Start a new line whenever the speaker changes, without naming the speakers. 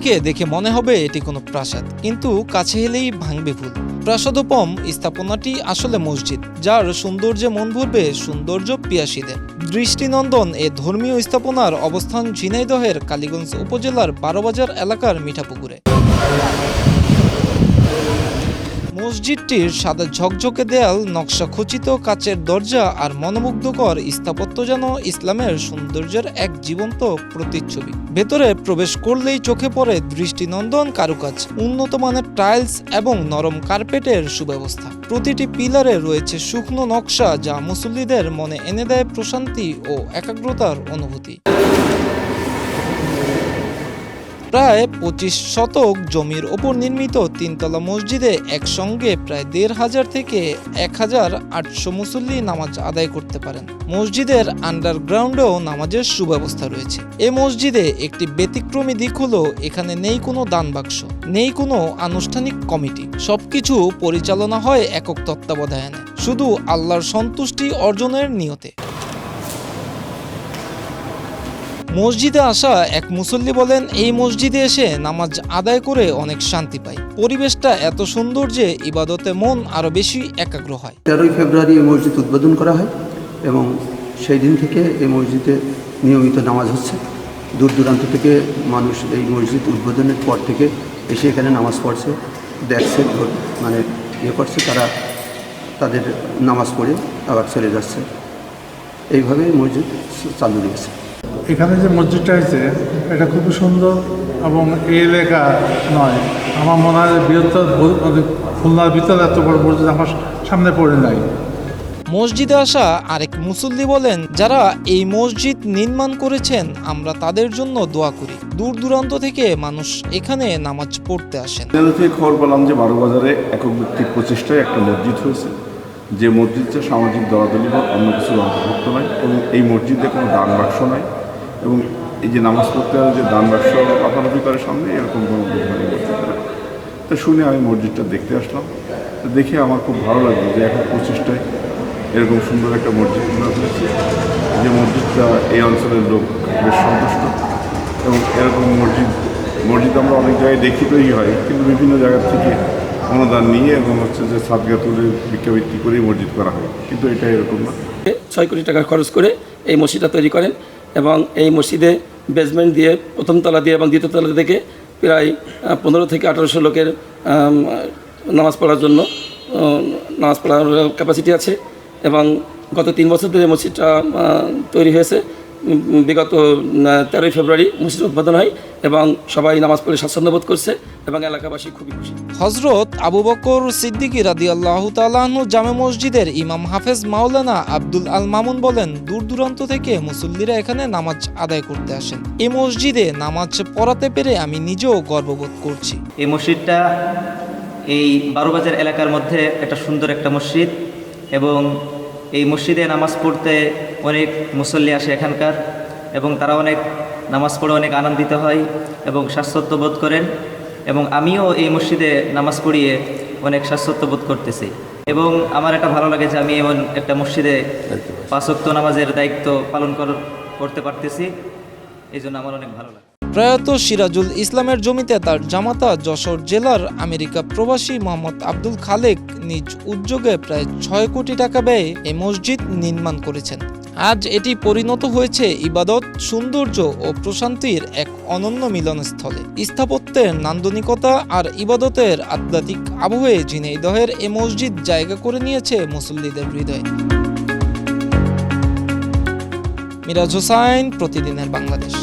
থেকে দেখে মনে হবে এটি কোনো প্রাসাদ, কিন্তু কাছে এলেই ভাঙবে ভুল। প্রাসাদোপম স্থাপনাটি আসলে মসজিদ, যার সৌন্দর্যে মন ভরবে সৌন্দর্য পিয়াসীদের। দৃষ্টিনন্দন এ ধর্মীয় স্থাপনার অবস্থান ঝিনাইদহের কালীগঞ্জ উপজেলার ১২ বাজার এলাকার মিঠাপুকুরে। মসজিদটির সাদা ঝকঝকে দেয়াল, নকশা খচিত কাচের দরজা আর মনোমুগ্ধকর স্থাপত্য যেন ইসলামের সৌন্দর্যের এক জীবন্ত প্রতিচ্ছবি। ভেতরে প্রবেশ করলেই চোখে পড়ে দৃষ্টিনন্দন কারুকাজ, উন্নত মানের টাইলস এবং নরম কার্পেটের সুব্যবস্থা। প্রতিটি পিলারে রয়েছে শুকনো নকশা, যা মুসল্লিদের মনে এনে দেয় প্রশান্তি ও একাগ্রতার অনুভূতি। প্রায় ২৫ শতক জমির ওপর নির্মিত তিনতলা মসজিদে একসঙ্গে প্রায় ১৫০০ থেকে ১,৮০০ মুসল্লি নামাজ আদায় করতে পারেন। মসজিদের আন্ডারগ্রাউন্ডেও নামাজের সুব্যবস্থা রয়েছে। এ মসজিদে একটি ব্যতিক্রমী দিক হলো এখানে নেই কোনো দান বাক্স, নেই কোনো আনুষ্ঠানিক কমিটি। সবকিছু পরিচালনা হয় একক তত্ত্বাবধানে, শুধু আল্লাহর সন্তুষ্টি অর্জনের নিয়তে। মসজিদে আসা এক মুসল্লি বলেন, এই মসজিদে এসে নামাজ আদায় করে অনেক শান্তি পাই। পরিবেশটা এত সুন্দর যে ইবাদতে মন আরো বেশি একাগ্র হয়।
১৩ই ফেব্রুয়ারি এই মসজিদ উদ্বোধন করা হয় এবং সেই দিন থেকে এই মসজিদে নিয়মিত নামাজ হচ্ছে। দূর দূরান্ত থেকে মানুষ এই মসজিদ উদ্বোধনের পর থেকে এসে এখানে নামাজ পড়ছে, দেখছে, মানে করছে, তারা তাদের নামাজ পড়ে আবার চলে যাচ্ছে। এইভাবে মসজিদ চালু রয়েছে।
এখানে যে মসজিদটা হয়েছে এটা খুবই সুন্দর এবং এই এলাকা নয়, আমার মনে হয় বৃহত্তর খুলনার ভিতরে এত বড় মসজিদ আমার সামনে পড়ে নাই।
মসজিদে আসা আরেক মুসল্লি বলেন, যারা এই মসজিদ নির্মাণ করেছেন আমরা তাদের জন্য দোয়া করি। দূর দূরান্ত থেকে মানুষ এখানে নামাজ পড়তে আসেন।
খবর পেলাম যে ১২ বাজারে একক ব্যক্তির প্রচেষ্টায় একটা মসজিদ হয়েছে, যে মসজিদটা সামাজিক দলাদলি বা অন্য কিছু অন্তর্ভুক্ত নয় এবং এই মসজিদে কোনো দান বাক্স নাই এবং এই যে নামাজ পড়তে হয় যে দান বাক্স পাতাপাতি করে সামনে, এরকম কোনো বোধহয় মসজিদ না। তো শুনে আমি মসজিদটা দেখতে আসলাম। তো দেখে আমার খুব ভালো লাগলো যে এখন প্রচেষ্টায় এরকম সুন্দর একটা মসজিদ করা হয়েছে, যে মসজিদটা এই অঞ্চলের লোক বেশ সন্তুষ্ট এবং এরকম মসজিদ আমরা অনেক জায়গায় দেখি তৈরি হয়, কিন্তু বিভিন্ন জায়গার থেকে অনুদান নিয়ে এবং হচ্ছে যে সাদগা তুলে ভিক্ষাবৃত্তি করেই মসজিদ করা হয়, কিন্তু এটা এরকম না।
৬ কোটি টাকা খরচ করে এই মসজিদটা তৈরি করেন এবং এই মসজিদে বেসমেন্ট দিয়ে প্রথম তলা দিয়ে এবং দ্বিতীয় তলা থেকে প্রায় ১৫ থেকে ১৮০০ লোকের নামাজ পড়ার জন্য নামাজ পড়ার ক্যাপাসিটি আছে এবং গত ৩ বছর ধরে মসজিদটা তৈরি হয়েছে। বিগত ১৩ই ফেব্রুয়ারি মসজিদ উদ্বোধন হয় এবং সবাই নামাজ পড়ে স্বাচ্ছন্দ্য বোধ করছে এবং এলাকাবাসী খুবই খুশি।
হযরত আবু বকর সিদ্দিকী রাদিয়াল্লাহু তাআলা আনহু জামে মসজিদের ইমাম হাফেজ মাওলানা আব্দুল আল মামুন বলেন, দূর দূরান্ত থেকে মুসল্লিরা এখানে নামাজ আদায় করতে আসেন। এই মসজিদে নামাজ পড়াতে পেরে আমি নিজেও গর্ববোধ করছি।
এই মসজিদটা এই ১২ বাজার এলাকার মধ্যে একটা সুন্দর একটা মসজিদ এবং এই মসজিদে নামাজ পড়তে অনেক মুসল্লি আসে এখানকার এবং তারা অনেক নামাজ পড়ে অনেক আনন্দিত হয় এবং স্বাস্থ্যত্ব বোধ করেন এবং আমিও এই মসজিদে নামাজ পড়িয়ে অনেক স্বাস্থ্যত্ব বোধ করতেছি এবং আমার এটা ভালো লাগে যে আমি এমন একটা মসজিদে ৫ ওয়াক্ত নামাজের দায়িত্ব পালন করতে পারতেছি, এই জন্য আমার অনেক ভালো লাগে।
প্রয়াত সিরাজুল ইসলামের জমিতে তার জামাতা যশোর জেলার আমেরিকা প্রবাসী মোহাম্মদ আব্দুল খালেক নিজ উদ্যোগে প্রায় ৬ কোটি টাকা ব্যয়ে এই মসজিদ নির্মাণ করেছেন। আজ এটি পরিণত হয়েছে ইবাদত, সৌন্দর্য ও প্রশান্তির এক অনন্য মিলনস্থলে। স্থাপত্যের নান্দনিকতা আর ইবাদতের আধ্যাত্মিক আবহে ঝিনাইদহের এ মসজিদ জায়গা করে নিয়েছে মুসল্লিদের হৃদয়ে। মিরাজ হোসাইন, প্রতিদিনের বাংলাদেশ।